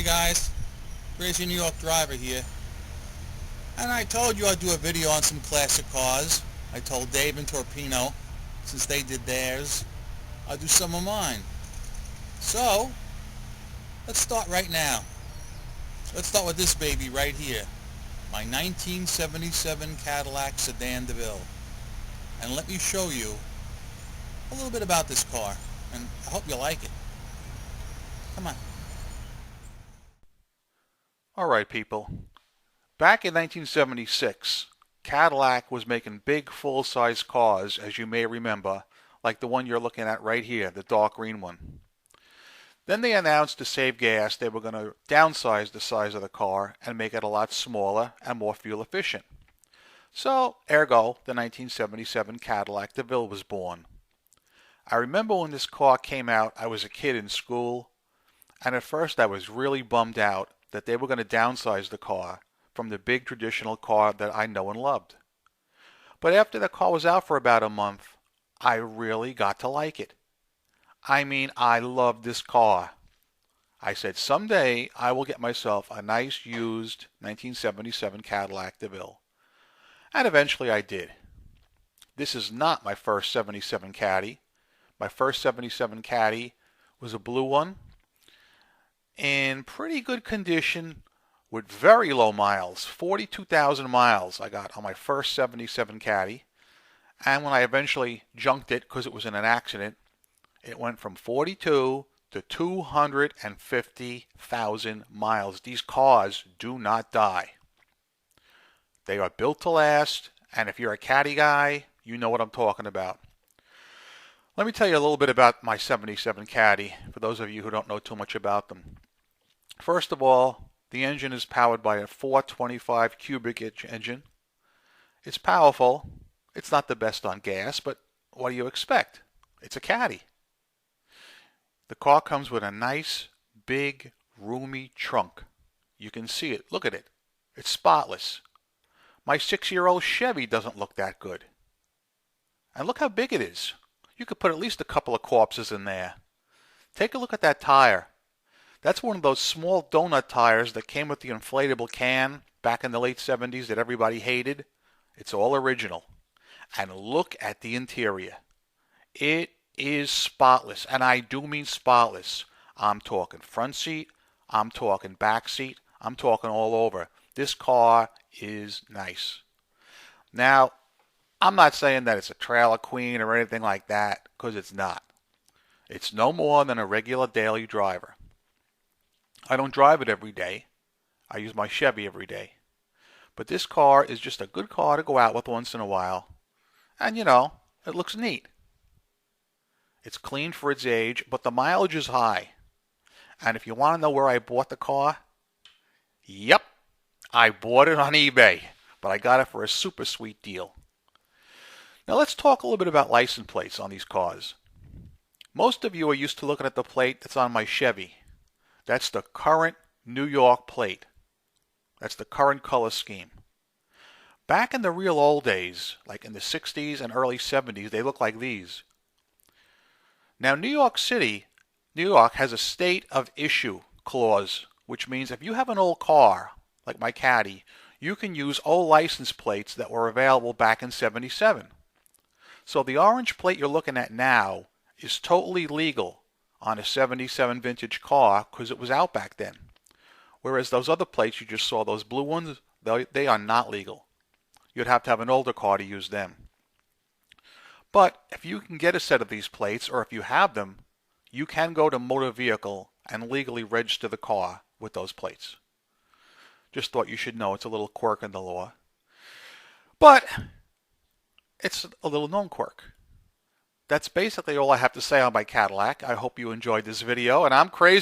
guys, Crazy New York Driver here, and I told you I'd do a video on some classic cars. I told Dave and Torpino, since they did theirs, I'll do some of mine. So, let's start right now. Let's start with this baby right here, my 1977 Cadillac sedan DeVille. And let me show you a little bit about this car, and I hope you like it. Come on. Alright people, back in 1976, Cadillac was making big full-size cars, as you may remember, like the one you're looking at right here, the dark green one. Then they announced to save gas they were going to downsize the size of the car and make it a lot smaller and more fuel efficient. So, ergo, the 1977 Cadillac DeVille was born. I remember when this car came out, I was a kid in school, and at first I was really bummed out that they were going to downsize the car from the big traditional car that I know and loved. But after the car was out for about a month, I really got to like it. I mean, I loved this car. I said someday I will get myself a nice used 1977 Cadillac DeVille. And eventually I did. This is not my first 77 Caddy. My first 77 Caddy was a blue one, in pretty good condition with very low miles. 42,000 miles I got on my first 77 Caddy. And when I eventually junked it because it was in an accident, it went from 42 to 250,000 miles. These cars do not die. They are built to last, and if you're a Caddy guy, you know what I'm talking about. Let me tell you a little bit about my 77 Caddy, for those of you who don't know too much about them. First of all, the engine is powered by a 425 cubic inch engine. It's powerful. It's not the best on gas, but what do you expect? It's a Caddy. The car comes with a nice, big, roomy trunk. You can see it. Look at it. It's spotless. My 6-year-old Chevy doesn't look that good. And look how big it is. You could put at least a couple of corpses in there. Take a look at that tire. That's one of those small donut tires that came with the inflatable can back in the late 70s that everybody hated. It's all original. And look at the interior. It is spotless, and I do mean spotless. I'm talking front seat, I'm talking back seat, I'm talking all over. This car is nice. Now, I'm not saying that it's a trailer queen or anything like that, because it's not. It's no more than a regular daily driver. I don't drive it every day. I use my Chevy every day. But this car is just a good car to go out with once in a while. And, you know, it looks neat. It's clean for its age, but the mileage is high. And if you want to know where I bought the car, yep, I bought it on eBay. But I got it for a super sweet deal. Now let's talk a little bit about license plates on these cars. Most of you are used to looking at the plate that's on my Chevy. That's the current New York plate. That's the current color scheme. Back in the real old days, like in the 60s and early 70s, they look like these. Now New York City, New York has a state of issue clause, which means if you have an old car, like my Caddy, you can use old license plates that were available back in 77. So the orange plate you're looking at now is totally legal on a 77 vintage car because it was out back then. Whereas those other plates you just saw, those blue ones, they are not legal. You'd have to have an older car to use them. But if you can get a set of these plates, or if you have them, you can go to motor vehicle and legally register the car with those plates. Just thought you should know it's a little quirk in the law. But it's a little known quirk. That's basically all I have to say on my Cadillac. I hope you enjoyed this video, and I'm crazy.